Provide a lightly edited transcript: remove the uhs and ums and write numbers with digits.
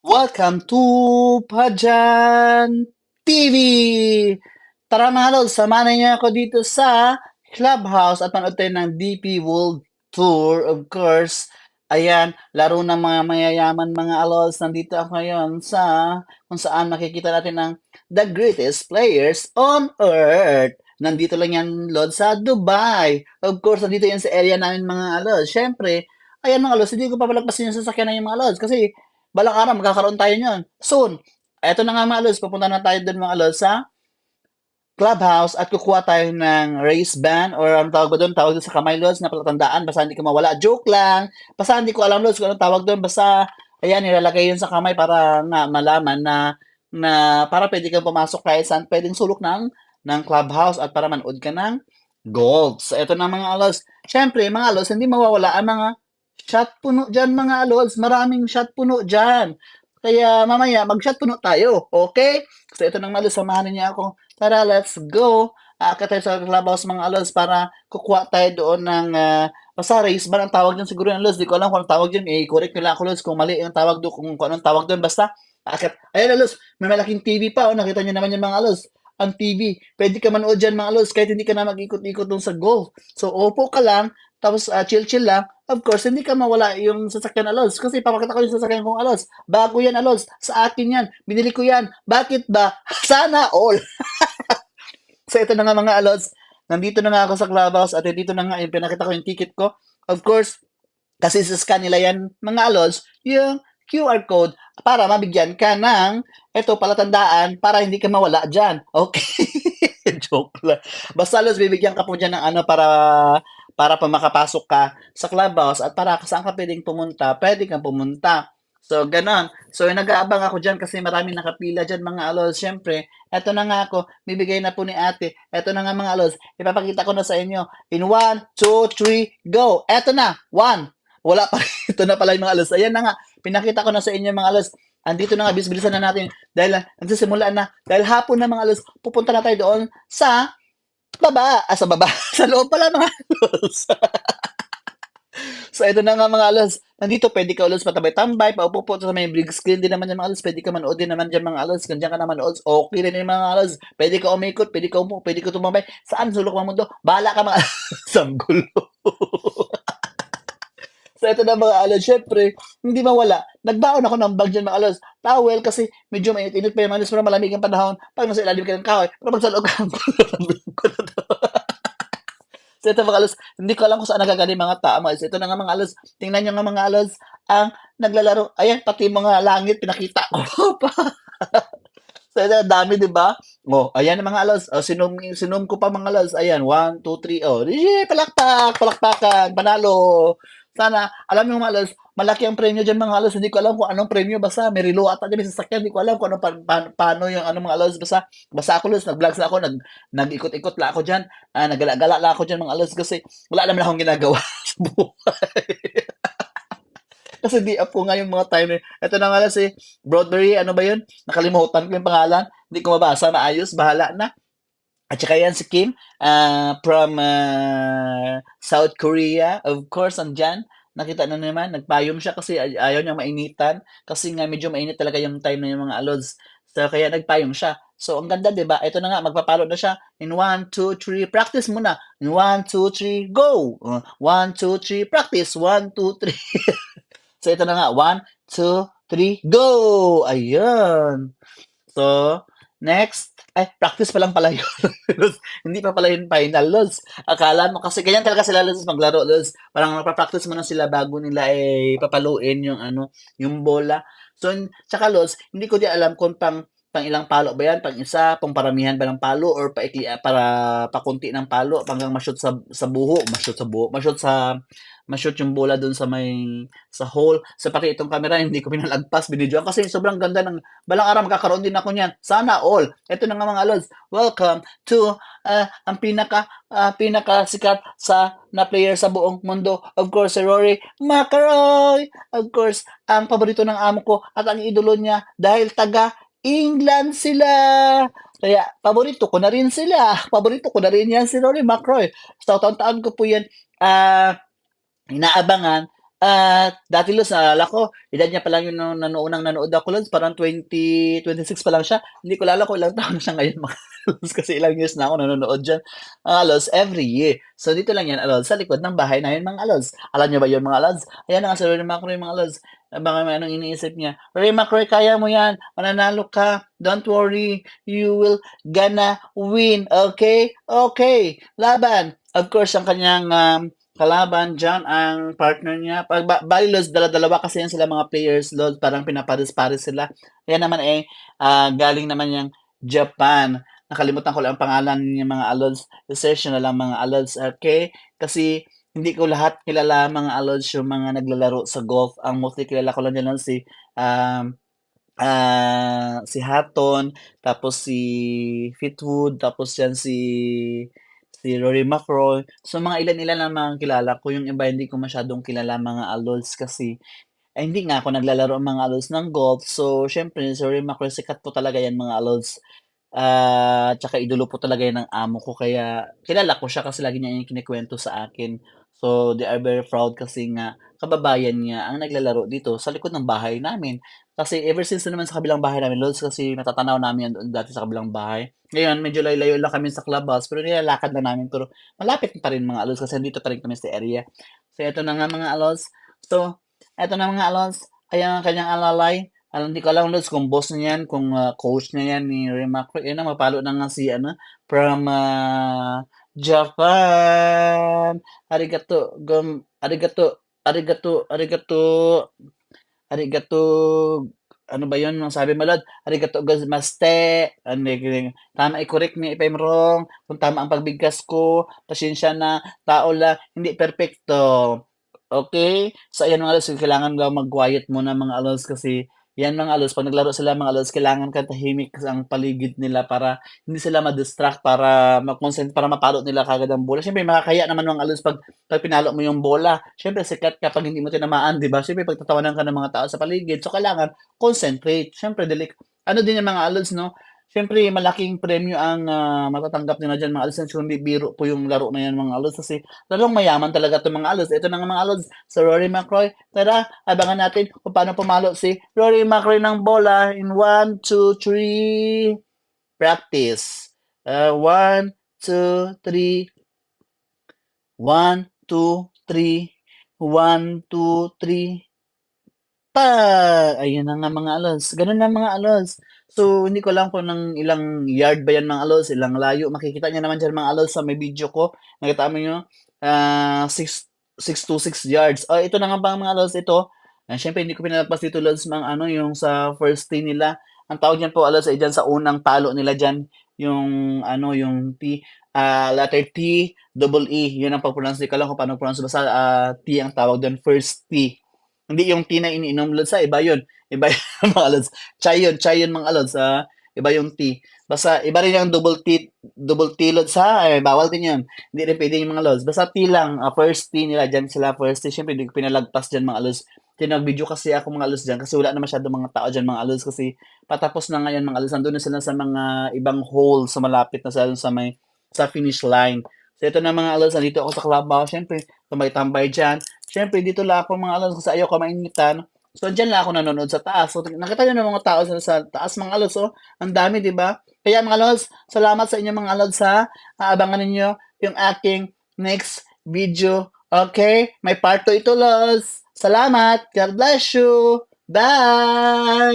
Welcome to Pajan TV! Tara mga lods, samahan niyo ako dito sa Clubhouse at manood tayo ng DP World Tour, of course. Ayan, laro ng mga mayayaman mga lods. Nandito ako ngayon sa kung saan makikita natin ang the greatest players on earth. Nandito lang yan, lods, sa Dubai. Of course, nandito yan sa area namin mga lods. Siyempre, ayan mga lods, hindi ko papalagpasin yung sasakyan na yung mga lods kasi balang araw magkakaroon tayo niyan. Soon. Eto na nga mga lods, pupunta na tayo doon mga lods sa Clubhouse at kukuha tayo ng race band or ang tawag ba doon, tawag doon sa kamay lods na palatandaan, basta hindi ka mawala. Joke lang. Basta hindi ko alam lods kung anong tawag doon. Basta, ayan, nilalagay yun sa kamay para nga malaman na para pwede kang pumasok kahit saan pwedeng sulok ng clubhouse at para manood ka ng golf. So, eto na mga lods. Siyempre, mga lods, hindi mawawala ang mga shot puno dyan mga lods. Maraming shot puno dyan. Kaya mamaya, mag-shot puno tayo. Okay? So, ito nang mga lods, samahan niya ako. Tara, let's go. Aakyat tayo sa clubhouse mga lods para kukuha tayo doon ng basta race ba ang tawag dyan siguro ng lods. Di ko alam kung anong tawag dyan. Correct nila ako lods kung mali yung tawag doon, kung anong tawag doon. Basta, aakyat. Ayan na lods, may malaking TV pa. Oh. Nakita niyo naman yung mga lods. Ang TV. Pwede ka manood dyan mga lods kahit hindi ka na mag-ikot-ikot doon sa golf. So, upo ka lang, tapos chill-chill lang. Of course, hindi ka mawala yung sasakyan Alons. Kasi papakita ko yung sasakyan kong Alons. Bago yan Alons. Sa akin yan. Binili ko yan. Bakit ba? Sana all. So ito na nga mga Alons. Nandito na nga ako sa clubhouse at dito na nga yung pinakita ko yung ticket ko. Of course, kasi sa scan nila yan mga Alons, yung QR code para mabigyan ka ng ito palatandaan para hindi ka mawala dyan. Okay? Joke lang. Basta Alons, bibigyan ka po dyan ng ano para pa makapasok ka sa clubhouse at para saan ka pwedeng pumunta, pwede kang pumunta. So, ganon. So, nag-aabang ako dyan kasi maraming nakapila dyan mga alos. Siyempre, eto na nga ako, bibigay na po ni ate. Eto na nga mga alos, ipapakita ko na sa inyo. In 1, 2, 3, go! Eto na, 1. Wala pa, ito na pala yung mga alos. Ayan na nga, pinakita ko na sa inyo mga alos. Andito na nga, bilisan na natin. Dahil nagsisimula na. Dahil hapon na mga alos, pupunta na tayo doon sa sa baba. Sa loob pala mga alos. So, ito na nga mga alos. Nandito, pwede ka alos patambay-tambay, paupo po sa may big screen din naman yung mga alos. Pwede ka manood din naman dyan mga alos. Kung dyan ka na manood, okay rin yung mga alos. Pwede ka umikot, pwede ka umupo, pwede ka tumambay. Saan sulok ng mundo? Bahala ka mga alos. Samgulo. So, ito na mga alos. Syempre, hindi mawala. Nagbaon ako ng bag dyan mga alos. Towel kasi medyo mainit-init pa yung mga alos. Pero malamig ang panahon. Pag nasa ilalim ka ng kahoy, pero pag sa loob ka, ko na to. So ito mga alos, hindi ko alam kung saan nagagaling mga tao. Ito na nga mga alos, tingnan nyo nga mga alos, ang naglalaro. Ayan, pati mga langit, pinakita ko pa. So ito, dami, di ba? Ayan mga alos. Sinum ko pa mga alos. Ayan, 1, 2, 3. Palakpak, palakpakan, panalo. Sana, alam mo mga alos, malaki ang premyo dyan mga alos. Hindi ko alam kung anong premyo. Basta may relo ata dyan, may sasakyan. Hindi ko alam kung paano yung ano mga alos. Basta ako alos, nag-vlogs na ako, nag-ikot-ikot la ako dyan. Nagala-gala la ako dyan mga alos kasi wala naman akong ginagawa sa buhay. Kasi di up ko nga yung mga timer. Ito na nga lang si Broadberry, ano ba yun? Nakalimutan ko yung pangalan. Hindi ko mabasa, maayos, bahala na. At saka yan si Kim from South Korea. Of course, andyan. Nakita na naman, nagpayom siya kasi ayaw niya mainitan. Kasi nga medyo mainit talaga yung time na yung mga alods. So, kaya nagpayom siya. So, ang ganda, di ba? Ito na nga, magpapalo na siya. In 1, 2, 3, practice muna. In 1, 2, 3, go! 1, 2, 3, practice. 1, 2, 3. So, ito na nga. 1, 2, 3, go! Ayun. So, next. Ay, practice pa lang pala yun. Hindi pa pala yun final, Lods. Akala mo, kasi ganyan talaga sila, Lods, maglaro, Lods. Parang magpa-practice muna sila bago nila papaluin yung ano, yung bola. So, tsaka, Lods, hindi ko di alam kung pang ilang palo ba yan, pang isa, pang paramihan ba ng palo, or para pakunti ng palo, hanggang ma-shoot sa buho, ma-shoot yung bola dun sa hole. Sa pati itong camera, hindi ko pinalagpas, binidyoan kasi sobrang ganda ng balang araw magkakaroon din ako niyan. Sana all. Ito na nga mga lods. Welcome to ang pinaka sikat na player sa buong mundo. Of course, si Rory McIlroy. Of course, ang paborito ng amo ko at ang idolo niya dahil taga England sila. Kaya, paborito ko na rin sila. Paborito ko na rin yan si Rory McIlroy. Sa taon-taon ko po yan, inaabangan At dati Lods, naalala ko, edad niya pa lang yun nung nanood ako Lods, parang 2026 pa lang siya. Hindi ko alala kung ilang taon na siya ngayon mga Lods, kasi ilang years na ako nanonood diyan, Lods, every year. So dito lang yan, Lods, sa likod ng bahay namin mga Lods. Alam niyo ba yun mga Lods? Ayan na nga si Rory McIlroy mga Lods. Baka may anong iniisip niya. Rory McIlroy, kaya mo yan. Mananalo ka. Don't worry. You will gonna win. Okay? Okay. Laban. Of course, ang kanyang kalaban diyan ang partner niya. Bale Lods, dala-dalawa kasi yan sila mga players Lods, parang pinapares-pares sila. Yan naman galing naman yang Japan. Nakalimutan ko lang ang pangalan niya mga Alods. Research na lang mga Alods, okay? Kasi hindi ko lahat kilala mga Alods yung mga naglalaro sa golf. Ang mostly kilala ko lang dyan um, si Hatton, tapos si Fleetwood, tapos yan si Rory McIlroy. So mga ilan-ilan lang mga kilala ko. Yung iba hindi ko masyadong kilala mga alols kasi hindi nga ako naglalaro ng mga alols ng golf. So syempre si Rory McIlroy sikat po talaga yan mga alols. Tsaka idolo po talaga yan ng amo ko kaya kilala ko siya kasi lagi niya yung kinikwento sa akin. So, they are very proud kasi nga kababayan niya ang naglalaro dito sa likod ng bahay namin. Kasi ever since na naman sa kabilang bahay namin, Lods, kasi natatanaw namin yan doon dati sa kabilang bahay. Ngayon, medyo layo-layo lang kami sa clubhouse, pero nilalakad lang namin. Pero malapit pa rin mga Lods kasi dito pa rin kami sa area. So, ito na nga mga Lods. So, ito na mga Lods. Ayan ang kanyang alalay. Hindi ko alam Lods kung boss niya yan, kung coach niya yan ni Ray McIlroy. Yan na, mapalo na nga si from Japan. Arigato, arigato, ano ba yun? Ang sabi mo, Lord? Arigato gozaimaste. Tama, i-correct me if I'm wrong. Kung tama ang pagbigkas ko, pasensya na, tao la, hindi perfecto. Okay? So, ayan mga alos, kailangan daw mag-quiet muna mga alos kasi yan mga alos, pag naglaro sila mga alos, kailangan katahimik ang paligid nila para hindi sila ma-distract, para ma-concentrate, para mapalo nila kagad ang bola. Siyempre, makakaya naman mga alos pag pinalo mo yung bola. Siyempre, sikat ka pag hindi mo tinamaan, di ba? Siyempre, pagtatawanan ka ng mga tao sa paligid. So, kailangan concentrate. Siyempre, ano din yung mga alos, no? Siyempre, malaking premyo ang matatanggap nila dyan mga alos. Hindi biro po yung laro na yan mga alos kasi lalong mayaman talaga itong mga alos. Ito na nga mga alos sa Rory McIlroy. Tara, abangan natin kung paano pumalo si Rory McIlroy ng bola in 1, 2, 3, practice. 1, 2, 3, 1, 2, 3, 1, 2, 3, pa! Ayun na nga mga alos. Ganun na mga alos. So, hindi ko alam kung ng ilang yard ba yan mga alos, ilang layo. Makikita niyo naman dyan mga alos sa may video ko. Nakita mo nyo, 6 to 6 yards. Ito na nga ba mga alos, ito. Siyempre, hindi ko pinalagpas dito alos mga yung sa first tee nila. Ang tawag niyan po alos ay dyan sa unang palo nila dyan. Yung, yung T, letter T, double E. Yun ang pag-pronounce. Hindi ko alam kung paano pronounce. Basta T ang tawag doon, first T. Hindi yung tea na iniinom lods iba yun. Iba yun mga lods. Chai yun mga lods iba yung tea. Basta iba rin yung double tea lods bawal din yun. Hindi rin pwede yung mga lods. Basta tea lang, first tea nila dyan sila first tea. Siyempre hindi ko pinalagpas dyan mga lods. Tinag-video kasi ako mga lods dyan kasi wala na masyado mga tao dyan mga lods kasi patapos na ngayon mga lods. Nandun na sila sa mga ibang hole sa malapit na sa finish line. So ito na mga lods, nandito ako sa clubhouse. Siyempre, tambay-tambay dyan. Siyempre, dito lang ako mga alos kasi ayaw ko mainitan. So, dyan lang ako nanonood sa taas. So, nakita nyo na mga tao sa taas mga alos. Oh. Ang dami, di ba? Kaya mga alos, salamat sa inyo mga alos ha. Aabangan ninyo yung aking next video. Okay? May part 2 ito, los. Salamat. God bless you. Bye!